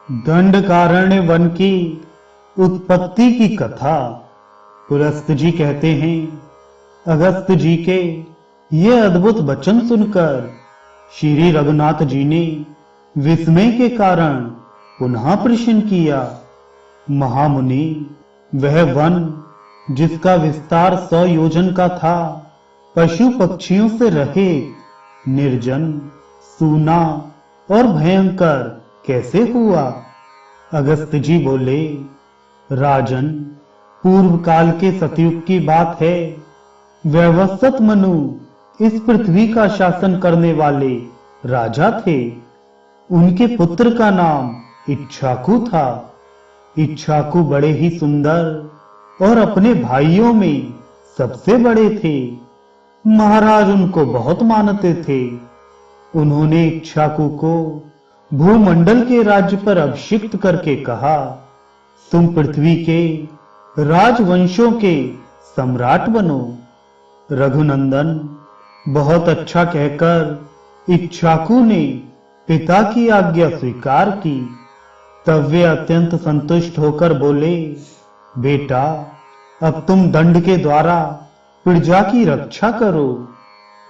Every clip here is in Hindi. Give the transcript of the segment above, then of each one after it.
दंडकारण्य वन की उत्पत्ति की कथा। पुलस्त जी कहते हैं, अगस्त जी के ये अद्भुत वचन सुनकर श्री रघुनाथ जी ने विस्मय के कारण पुनः प्रश्न किया। महामुनि, वह वन जिसका विस्तार 100 योजन का था, पशु पक्षियों से रहित, निर्जन, सूना और भयंकर कैसे हुआ? अगस्त जी बोले, राजन, पूर्व काल के सतयुग की बात है। वैवस्वत मनु इस पृथ्वी का शासन करने वाले राजा थे। उनके पुत्र का नाम इक्ष्वाकु था। इक्ष्वाकु बड़े ही सुंदर और अपने भाइयों में सबसे बड़े थे। महाराज उनको बहुत मानते थे। उन्होंने इक्ष्वाकु को भूमंडल के राज्य पर अभिषिक्त करके कहा, तुम पृथ्वी के राजवंशों के सम्राट बनो। रघुनंदन बहुत अच्छा कहकर इक्ष्वाकु ने पिता की आज्ञा स्वीकार की। तब वे अत्यंत संतुष्ट होकर बोले, बेटा, अब तुम दंड के द्वारा प्रजा की रक्षा करो,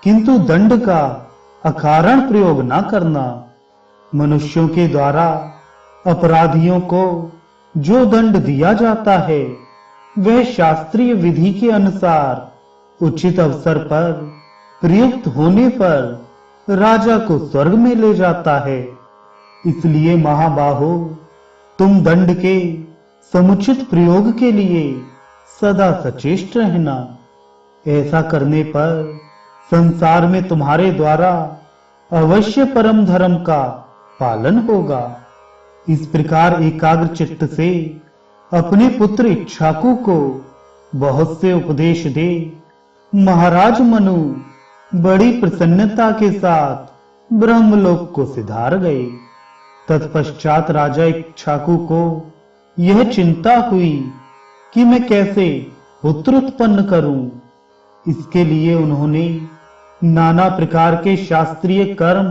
किंतु दंड का अकारण प्रयोग न करना। मनुष्यों के द्वारा अपराधियों को जो दंड दिया जाता है, वह शास्त्रीय विधि के अनुसार उचित अवसर पर प्रयुक्त होने पर राजा को स्वर्ग में ले जाता है। इसलिए महाबाहो, तुम दंड के समुचित प्रयोग के लिए सदा सचेष्ट रहना। ऐसा करने पर संसार में तुम्हारे द्वारा अवश्य परम धर्म का पालन होगा। इस प्रकार एकाग्र चित्त से अपने पुत्र इक्ष्वाकु को बहुत से उपदेश दे महाराज मनु बड़ी प्रसन्नता के साथ ब्रह्मलोक को सिधार गए। तत्पश्चात राजा इक्ष्वाकु को यह चिंता हुई कि मैं कैसे पुत्र उत्पन्न करूं। इसके लिए उन्होंने नाना प्रकार के शास्त्रीय कर्म,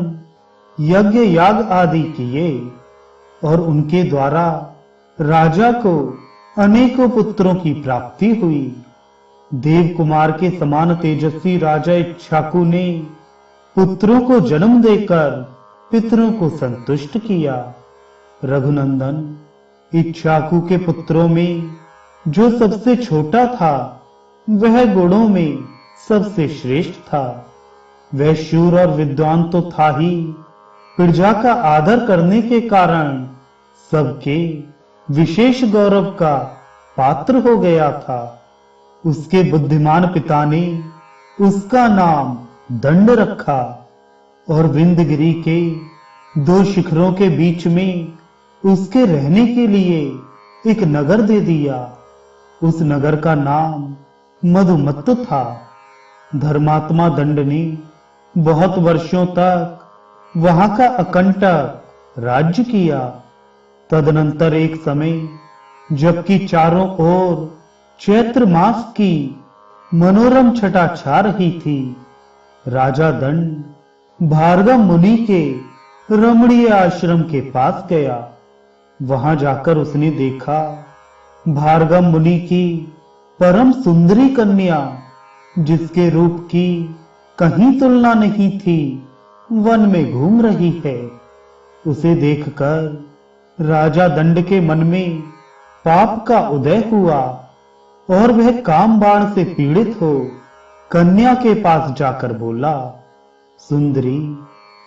यज्ञ याग आदि किए और उनके द्वारा राजा को अनेकों पुत्रों की प्राप्ति हुई। देव कुमार के समान तेजस्वी राजा इक्ष्वाकु ने पुत्रों को जन्म देकर पितरों को संतुष्ट किया। रघुनंदन, इक्ष्वाकु के पुत्रों में जो सबसे छोटा था, वह गुणों में सबसे श्रेष्ठ था। वह शूर और विद्वान तो था ही, प्रजा का आदर करने के कारण सबके विशेष गौरव का पात्र हो गया था। उसके बुद्धिमान पिता ने उसका नाम दंड रखा और विंध्यगिरि के 2 शिखरों के बीच में उसके रहने के लिए एक नगर दे दिया। उस नगर का नाम मधुमत्त था। धर्मात्मा दंड ने बहुत वर्षों तक वहां का अकंटक राज्य किया। तदनंतर एक समय, जबकि चारों ओर चैत्र मास की मनोरम छटा छा रही थी, राजा दंड भार्गव मुनि के रमणीय आश्रम के पास गया। वहां जाकर उसने देखा, भार्गव मुनि की परम सुंदरी कन्या, जिसके रूप की कहीं तुलना नहीं थी, वन में घूम रही है। उसे देखकर राजा दंड के मन में पाप का उदय हुआ और वह काम बाण से पीड़ित हो कन्या के पास जाकर बोला, सुंदरी,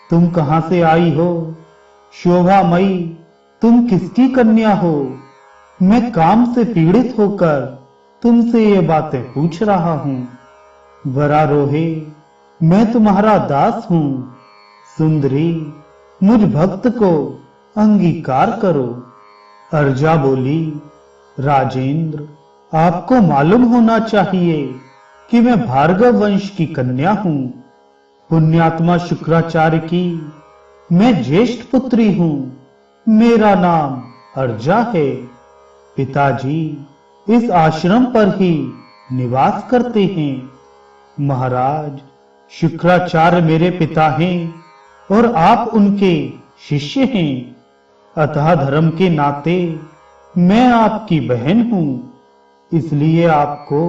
तुम कहां से आई हो? शोभामयी, तुम किसकी कन्या हो? मैं काम से पीड़ित होकर तुमसे ये बातें पूछ रहा हूं। वरारोहे, मैं तुम्हारा दास हूं। सुंदरी, मुझ भक्त को अंगीकार करो। अर्जा बोली, राजेंद्र, आपको मालूम होना चाहिए कि मैं भार्गव वंश की कन्या हूं। पुण्यात्मा शुक्राचार्य की मैं ज्येष्ठ पुत्री हूं। मेरा नाम अर्जा है। पिताजी इस आश्रम पर ही निवास करते हैं। महाराज, शुक्राचार्य मेरे पिता हैं और आप उनके शिष्य हैं। अतः धर्म के नाते मैं आपकी बहन हूं, इसलिए आपको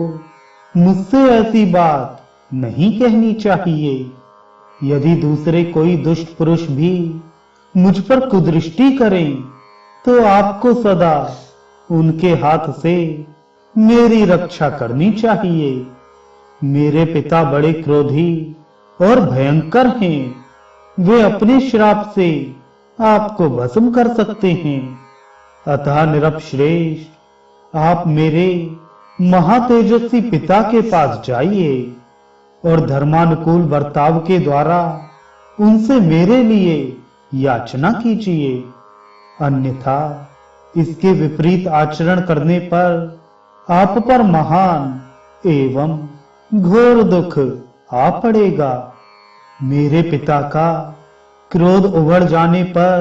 मुझसे ऐसी बात नहीं कहनी चाहिए। यदि दूसरे कोई दुष्ट पुरुष भी मुझ पर कुदृष्टि करें तो आपको सदा उनके हाथ से मेरी रक्षा करनी चाहिए। मेरे पिता बड़े क्रोधी और भयंकर हैं, वे अपने श्राप से आपको भस्म कर सकते हैं। अतः निरपश्रेष्ठ आप मेरे महातेजस्वी पिता के पास जाइए और धर्मानुकूल बर्ताव के द्वारा उनसे मेरे लिए याचना कीजिए, अन्यथा इसके विपरीत आचरण करने पर आप पर महान एवं घोर दुख आ पड़ेगा। मेरे पिता का क्रोध उभर जाने पर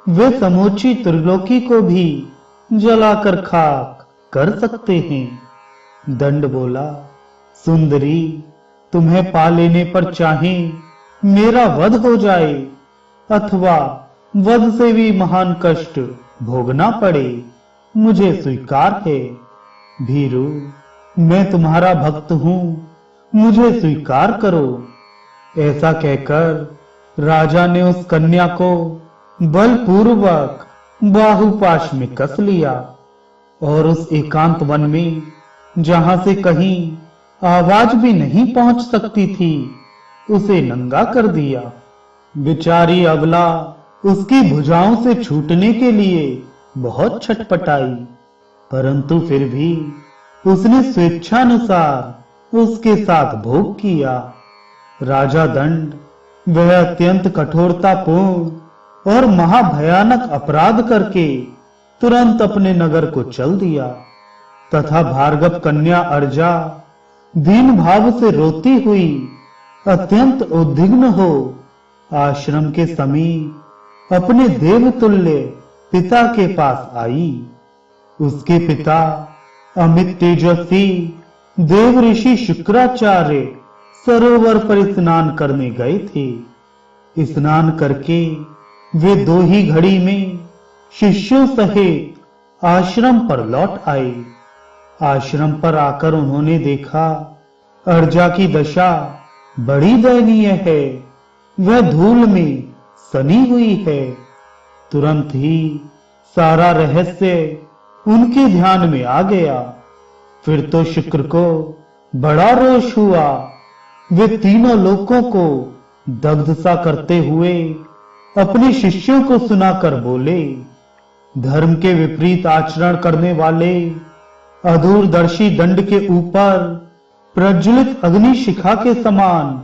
वे समूची त्रिलोकी को भी जलाकर खाक कर सकते हैं। दंड बोला, सुंदरी, तुम्हें पा लेने पर चाहे मेरा वध हो जाए अथवा वध से भी महान कष्ट भोगना पड़े, मुझे स्वीकार है। भीरू, मैं तुम्हारा भक्त हूं, मुझे स्वीकार करो। ऐसा कहकर राजा ने उस कन्या को बलपूर्वक बाहुपाश में कस लिया और उस एकांत वन में, जहां से कहीं आवाज भी नहीं पहुंच सकती थी, उसे नंगा कर दिया। बेचारी अबला उसकी भुजाओं से छूटने के लिए बहुत छटपटाई, परंतु फिर भी उसने स्वेच्छानुसार उसके साथ भोग किया। राजा दंड वह अत्यंत कठोरतापूर्ण और महाभयानक अपराध करके तुरंत अपने नगर को चल दिया तथा भार्गव कन्या अर्जा दीन भाव से रोती हुई अत्यंत उद्विग्न हो आश्रम के समीप अपने देवतुल्य पिता के पास आई। उसके पिता अमित तेजस्वी देव ऋषि शुक्राचार्य सरोवर पर स्नान करने गए थे। स्नान करके वे 2 ही घड़ी में शिष्यों सहित आश्रम पर लौट आए। आश्रम पर आकर उन्होंने देखा अर्जा की दशा बड़ी दयनीय है, वह धूल में सनी हुई है। तुरंत ही सारा रहस्य उनके ध्यान में आ गया। फिर तो शुक्र को बड़ा रोष हुआ। वे तीनों लोकों को दग्ध सा करते हुए अपने शिष्यों को सुनाकर बोले, धर्म के विपरीत आचरण करने वाले अधूरदर्शी दंड के ऊपर प्रज्वलित अग्नि शिखा के समान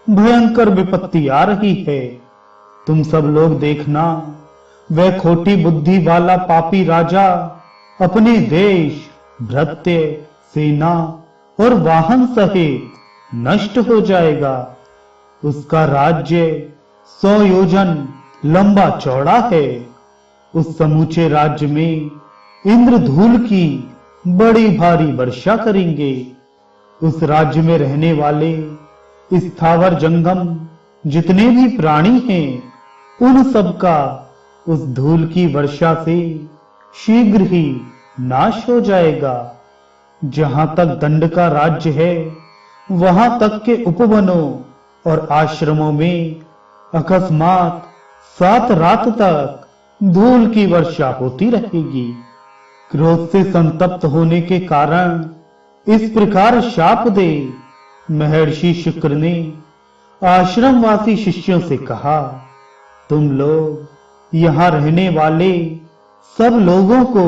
भयंकर विपत्ति आ रही है। तुम सब लोग देखना, वह खोटी बुद्धि वाला पापी राजा अपने देश, भृत्य, सेना और वाहन सहित नष्ट हो जाएगा। उसका राज्य 100 योजन लंबा चौड़ा है। उस समूचे राज्य में इंद्र धूल की बड़ी भारी वर्षा करेंगे। उस राज्य में रहने वाले स्थावर जंगम जितने भी प्राणी हैं, उन सब का उस धूल की वर्षा से शीघ्र ही नाश हो जाएगा। जहां तक दंड का राज्य है, वहां तक के उपवनों और आश्रमों में अकस्मात 7 रात तक धूल की वर्षा होती रहेगी। क्रोध से संतप्त होने के कारण इस प्रकार शाप दे महर्षि शुक्र ने आश्रमवासी शिष्यों से कहा, तुम लोग यहां रहने वाले सब लोगों को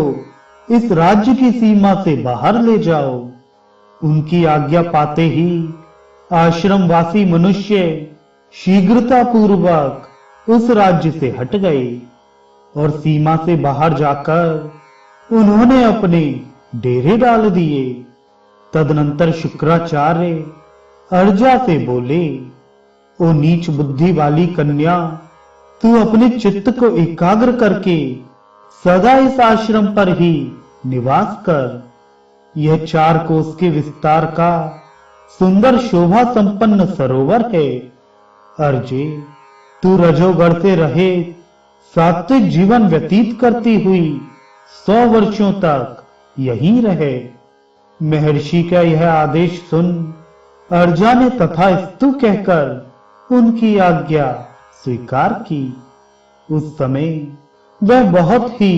इस राज्य की सीमा से बाहर ले जाओ। उनकी आज्ञा पाते ही आश्रमवासी मनुष्य शीघ्रता पूर्वक उस राज्य से हट गए और सीमा से बाहर जाकर उन्होंने अपने डेरे डाल दिए। तदनंतर शुक्राचार्य अर्जा से बोले, ओ नीच बुद्धि वाली कन्या, तू अपने चित्त को एकाग्र करके सदा इस आश्रम पर ही निवास कर। यह 4 कोस के विस्तार का सुंदर शोभा संपन्न सरोवर है। अर्जे, तू रजोगढ़ से रहे सात्विक जीवन व्यतीत करती हुई 100 वर्षों तक यहीं रहे। महर्षि का यह आदेश सुन अर्जा ने तथास्तु कहकर उनकी आज्ञा स्वीकार की। उस समय वह बहुत ही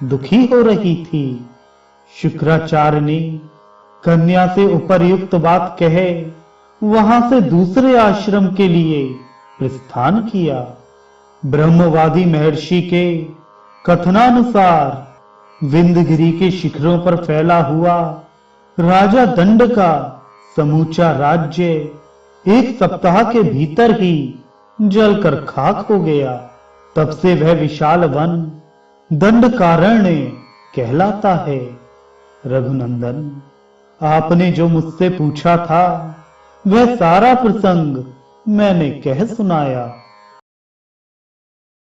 दुखी हो रही थी। शुक्राचार्य ने कन्या से उपर्युक्त बात कहे वहां से दूसरे आश्रम के लिए प्रस्थान किया। ब्रह्मवादी महर्षि के कथनानुसार विंध्यगिरि के शिखरों पर फैला हुआ राजा दंड का समूचा राज्य 1 सप्ताह के भीतर ही जलकर खाक हो गया। तब से वह विशाल वन दंडकारण्य कहलाता है। रघुनंदन, आपने जो मुझसे पूछा था वह सारा प्रसंग मैंने कह सुनाया।